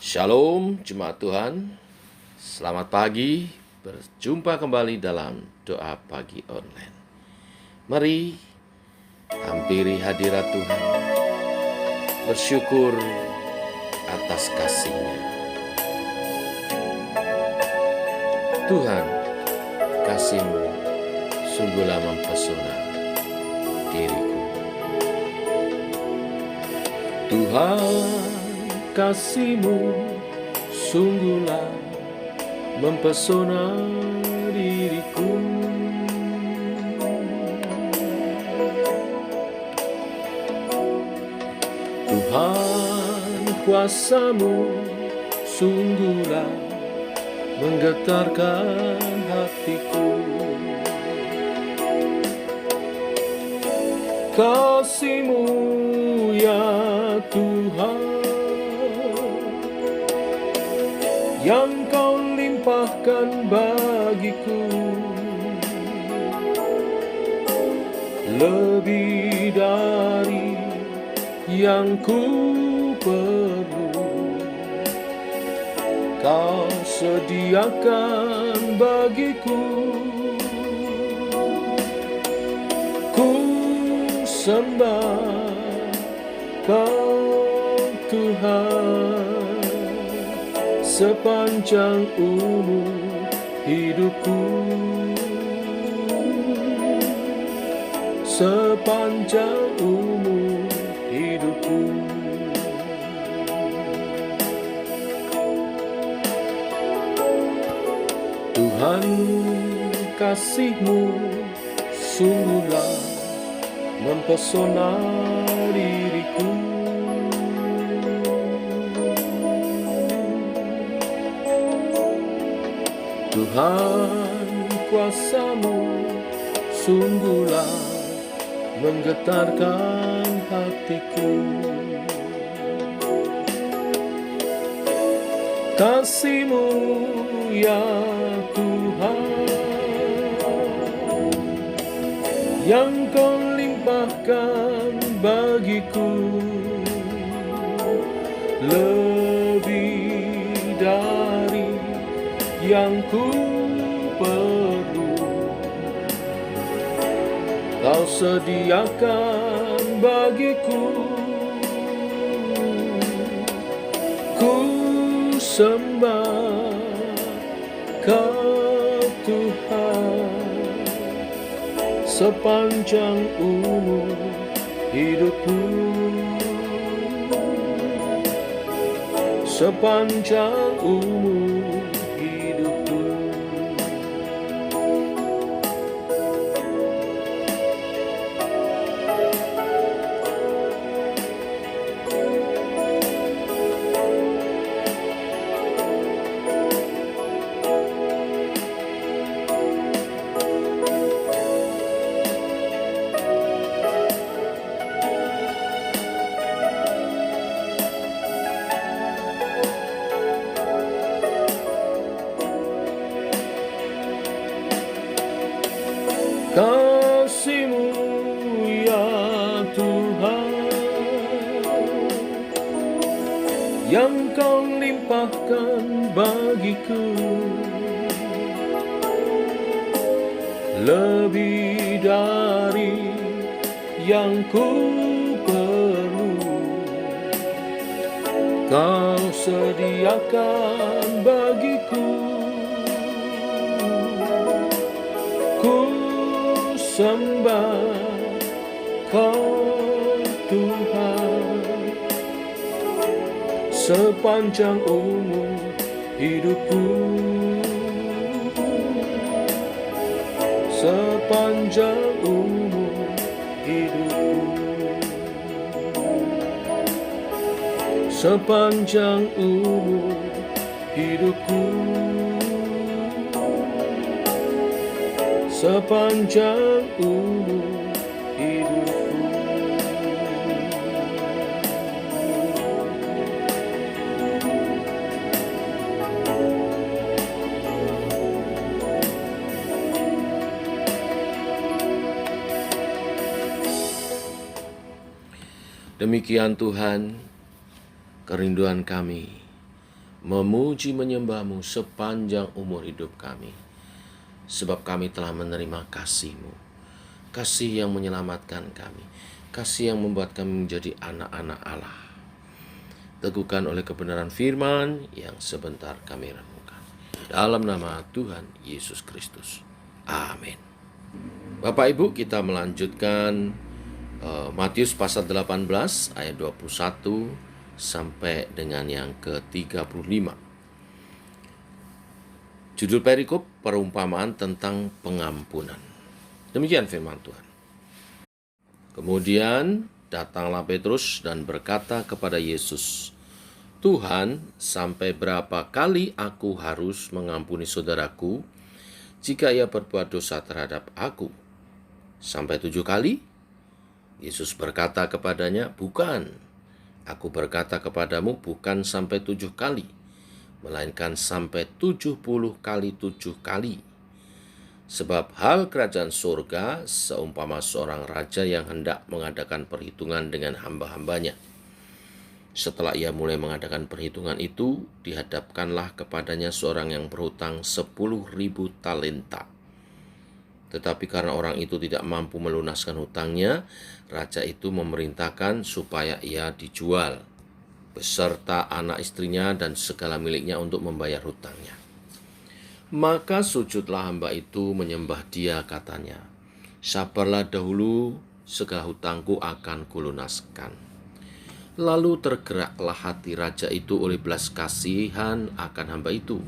Shalom jemaat Tuhan, selamat pagi, berjumpa kembali dalam doa pagi online. Mari hampiri hadirat Tuhan, bersyukur atas kasih-Nya. Tuhan, kasih-Mu sungguhlah mempesona diriku. Tuhan, kasih-Mu sungguhlah mempesona diriku. Tuhan, kuasa-Mu sungguhlah menggetarkan hatiku. Kasih-Mu ya Tuhan, yang Kau limpahkan bagiku, lebih dari yang ku perlu. Kau sediakan bagiku. Ku sembah Kau Tuhan sepanjang umur hidupku, sepanjang umur hidupku. Tuhan, kasih-Mu sungguhlah mempesona diriku. Tuhan, kuasa-Mu sungguhlah menggetarkan hatiku. Kasih-Mu ya Tuhan, yang Kau limpahkan bagiku, lebih dari yang ku perlu. Kau sediakan bagiku. Ku sembah Kau Tuhan sepanjang umur hidupku, sepanjang umur hidupku. Kasih-Mu ya Tuhan, yang Kau limpahkan bagiku, lebih dari yang ku perlu. Kau sediakan bagiku. Ku sembah Kau Tuhan sepanjang umur hidupku, sepanjang umur hidupku, sepanjang umur hidupku, sepanjang umur hidupku. Demikian Tuhan, kerinduan kami memuji menyembah-Mu sepanjang umur hidup kami. Sebab kami telah menerima kasih-Mu, kasih yang menyelamatkan kami, kasih yang membuat kami menjadi anak-anak Allah. Teguhkan oleh kebenaran firman yang sebentar kami renungkan. Dalam nama Tuhan Yesus Kristus. Amin. Bapak Ibu, kita melanjutkan Matius pasal 18 ayat 21 sampai dengan yang ke-35. Judul perikop perumpamaan tentang pengampunan. Demikian firman Tuhan. Kemudian datanglah Petrus dan berkata kepada Yesus, "Tuhan, sampai berapa kali aku harus mengampuni saudaraku jika ia berbuat dosa terhadap aku? Sampai 7 kali?" Yesus berkata kepadanya, "Bukan, aku berkata kepadamu bukan sampai 7 kali, melainkan sampai 70 kali 7 kali. Sebab hal kerajaan surga seumpama seorang raja yang hendak mengadakan perhitungan dengan hamba-hambanya. Setelah ia mulai mengadakan perhitungan itu, dihadapkanlah kepadanya seorang yang berhutang 10.000 talenta. Tetapi karena orang itu tidak mampu melunaskan hutangnya, raja itu memerintahkan supaya ia dijual, beserta anak istrinya dan segala miliknya untuk membayar hutangnya. Maka sujudlah hamba itu menyembah dia, katanya, 'Sabarlah dahulu, segala hutangku akan kulunaskan.' Lalu tergeraklah hati raja itu oleh belas kasihan akan hamba itu,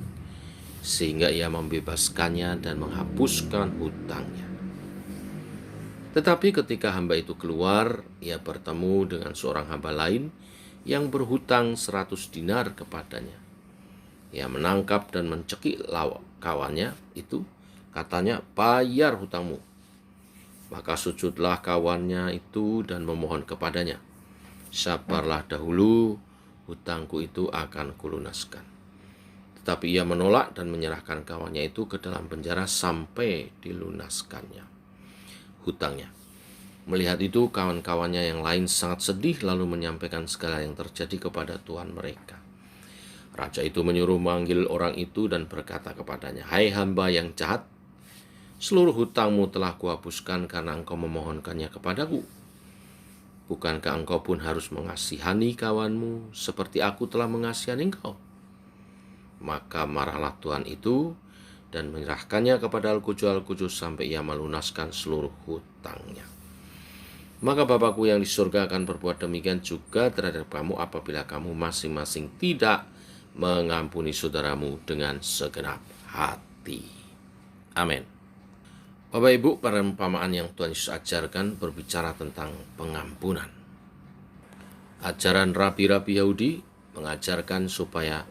sehingga ia membebaskannya dan menghapuskan hutangnya. Tetapi ketika hamba itu keluar, ia bertemu dengan seorang hamba lain yang berhutang 100 dinar kepadanya. Ia menangkap dan mencekik kawannya itu, katanya, 'Bayar hutangmu.' Maka sujudlah kawannya itu dan memohon kepadanya, 'Sabarlah dahulu, hutangku itu akan kulunaskan.' Tetapi ia menolak dan menyerahkan kawannya itu ke dalam penjara sampai dilunaskannya hutangnya. Melihat itu, kawan-kawannya yang lain sangat sedih, lalu menyampaikan segala yang terjadi kepada tuan mereka. Raja itu menyuruh memanggil orang itu dan berkata kepadanya, 'Hai hamba yang jahat, seluruh hutangmu telah kuhapuskan karena engkau memohonkannya kepadaku. Bukankah engkau pun harus mengasihani kawanmu seperti aku telah mengasihani engkau?' Maka marahlah tuan itu dan menyerahkannya kepada Al-Kujus sampai ia melunaskan seluruh hutangnya. Maka Bapakku yang di surga akan berbuat demikian juga terhadap kamu apabila kamu masing-masing tidak mengampuni saudaramu dengan segenap hati." Amin. Bapak Ibu, perumpamaan yang Tuhan Yesus ajarkan berbicara tentang pengampunan. Ajaran rabi-rabi Yahudi mengajarkan supaya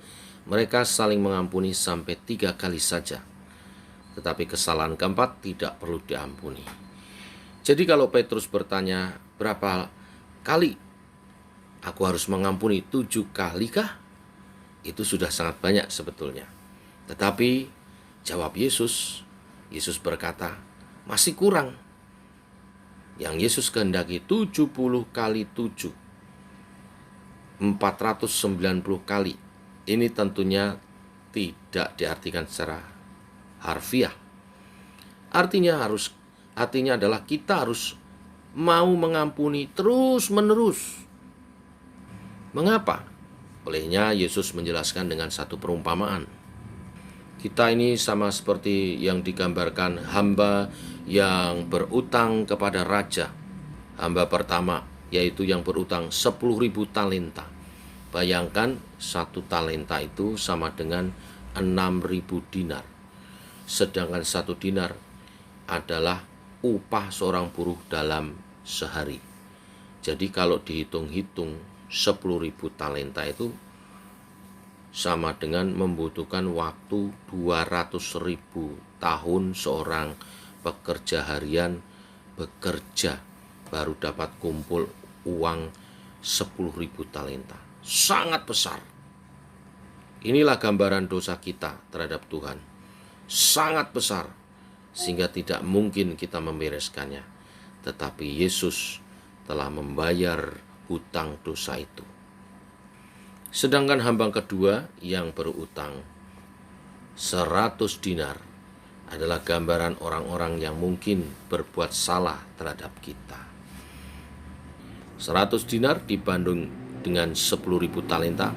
mereka saling mengampuni sampai 3 kali saja. Tetapi kesalahan keempat tidak perlu diampuni. Jadi kalau Petrus bertanya, "Berapa kali aku harus mengampuni? 7 kali kah?" Itu sudah sangat banyak sebetulnya. Tetapi jawab Yesus berkata, masih kurang. Yang Yesus kehendaki 70 kali 7, 490 kali. Ini tentunya tidak diartikan secara harfiah. Artinya adalah kita harus mau mengampuni terus-menerus. Mengapa? Olehnya Yesus menjelaskan dengan satu perumpamaan. Kita ini sama seperti yang digambarkan hamba yang berutang kepada raja. Hamba pertama, yaitu yang berutang 10.000 talenta. Bayangkan 1 talenta itu sama dengan 6.000 dinar. Sedangkan 1 dinar adalah upah seorang buruh dalam sehari. Jadi kalau dihitung-hitung 10.000 talenta itu sama dengan membutuhkan waktu 200.000 tahun seorang pekerja harian bekerja baru dapat kumpul uang 10.000 talenta. Sangat besar. Inilah gambaran dosa kita terhadap Tuhan. Sangat besar, sehingga tidak mungkin kita membereskannya. Tetapi Yesus telah membayar hutang dosa itu. Sedangkan hamba kedua yang berutang 100 dinar adalah gambaran orang-orang yang mungkin berbuat salah terhadap kita. 100 dinar dibanding dengan 10.000 talenta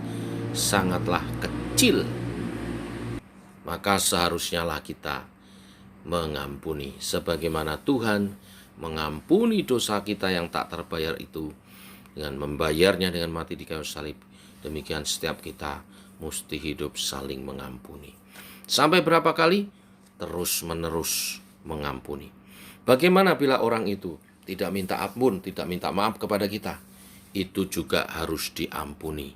sangatlah kecil. Maka seharusnya lah kita mengampuni sebagaimana Tuhan mengampuni dosa kita yang tak terbayar itu dengan membayarnya dengan mati di kayu salib. Demikian setiap kita mesti hidup saling mengampuni. Sampai berapa kali? Terus menerus mengampuni. Bagaimana bila orang itu tidak minta ampun, tidak minta maaf kepada kita? Itu juga harus diampuni.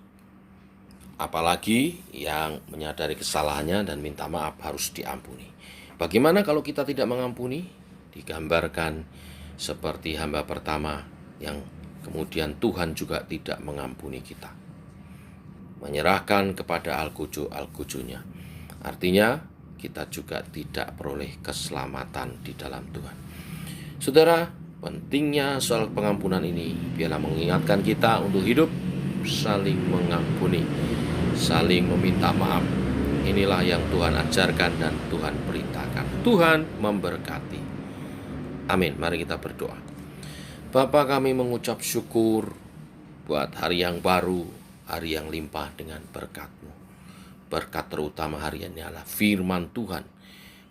Apalagi yang menyadari kesalahannya dan minta maaf harus diampuni. Bagaimana kalau kita tidak mengampuni? Digambarkan seperti hamba pertama yang kemudian Tuhan juga tidak mengampuni kita. Menyerahkan kepada al-kuju-nya. Artinya kita juga tidak peroleh keselamatan di dalam Tuhan. Saudara, pentingnya soal pengampunan ini biarlah mengingatkan kita untuk hidup saling mengampuni, saling meminta maaf. Inilah yang Tuhan ajarkan dan Tuhan perintahkan. Tuhan memberkati. Amin. Mari kita berdoa. Bapa, kami mengucap syukur buat hari yang baru, hari yang limpah dengan berkat-Mu. Berkat terutama hari ini adalah firman Tuhan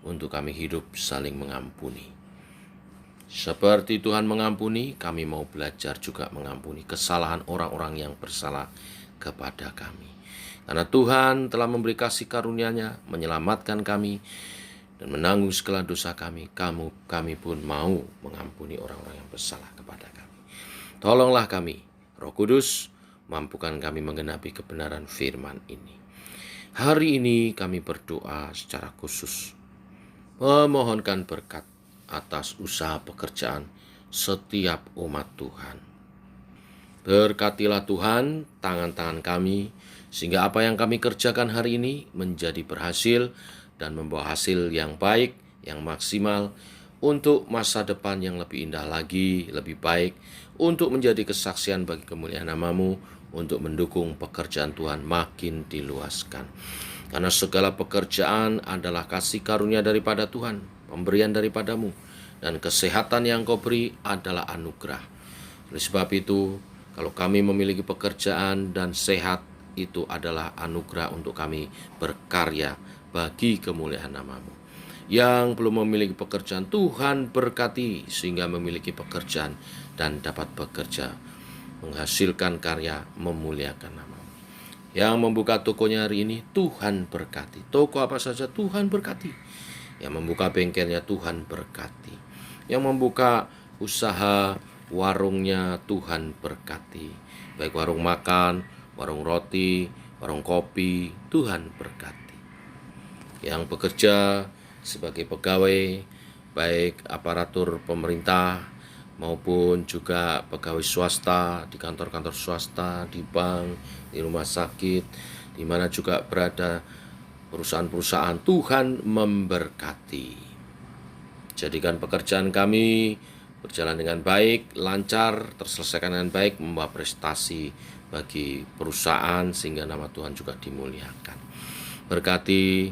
untuk kami hidup saling mengampuni. Seperti Tuhan mengampuni, kami mau belajar juga mengampuni kesalahan orang-orang yang bersalah kepada kami. Karena Tuhan telah memberi kasih karunia-Nya, menyelamatkan kami, dan menanggung segala dosa kami, kami pun mau mengampuni orang-orang yang bersalah kepada kami. Tolonglah kami, Roh Kudus, mampukan kami menggenapi kebenaran firman ini. Hari ini kami berdoa secara khusus, memohonkan berkat atas usaha pekerjaan setiap umat Tuhan. Berkatilah Tuhan tangan-tangan kami, sehingga apa yang kami kerjakan hari ini menjadi berhasil dan membawa hasil yang baik, yang maksimal, untuk masa depan yang lebih indah lagi, lebih baik, untuk menjadi kesaksian bagi kemuliaan nama-Mu, untuk mendukung pekerjaan Tuhan makin diluaskan. Karena segala pekerjaan adalah kasih karunia daripada Tuhan, pemberian daripada-Mu, dan kesehatan yang Kau beri adalah anugerah. Oleh sebab itu, kalau kami memiliki pekerjaan dan sehat, itu adalah anugerah untuk kami berkarya bagi kemuliaan nama-Mu. Yang belum memiliki pekerjaan, Tuhan berkati sehingga memiliki pekerjaan dan dapat bekerja, menghasilkan karya, memuliakan nama-Mu. Yang membuka tokonya hari ini, Tuhan berkati. Toko apa saja Tuhan berkati. Yang membuka bengkelnya, Tuhan berkati. Yang membuka usaha warungnya, Tuhan berkati. Baik warung makan, warung roti, warung kopi, Tuhan berkati. Yang bekerja sebagai pegawai, baik aparatur pemerintah maupun juga pegawai swasta, di kantor-kantor swasta, di bank, di rumah sakit, di mana juga berada perusahaan-perusahaan, Tuhan memberkati. Jadikan pekerjaan kami berjalan dengan baik, lancar, terselesaikan dengan baik, membawa prestasi bagi perusahaan sehingga nama Tuhan juga dimuliakan. Berkati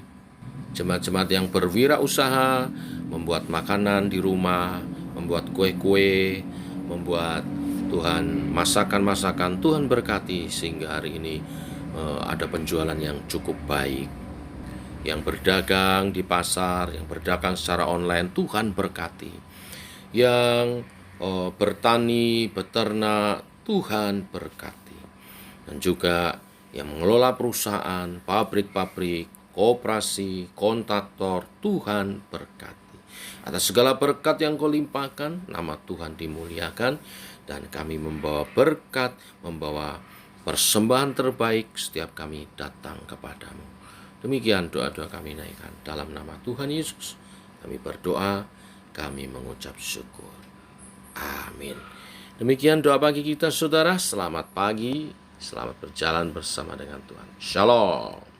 jemaat-jemaat yang berwirausaha, membuat makanan di rumah, membuat kue-kue, membuat Tuhan masakan-masakan. Tuhan berkati sehingga hari ini ada penjualan yang cukup baik. Yang berdagang di pasar, yang berdagang secara online, Tuhan berkati. Yang bertani, beternak, Tuhan berkati. Dan juga yang mengelola perusahaan, pabrik-pabrik, koperasi, kontraktor, Tuhan berkati. Atas segala berkat yang Kau limpahkan, nama Tuhan dimuliakan, dan kami membawa berkat, membawa persembahan terbaik setiap kami datang kepadamu. Demikian doa-doa kami naikkan dalam nama Tuhan Yesus. Kami berdoa, kami mengucap syukur. Amin. Demikian doa pagi kita, saudara. Selamat pagi, selamat berjalan bersama dengan Tuhan. Shalom.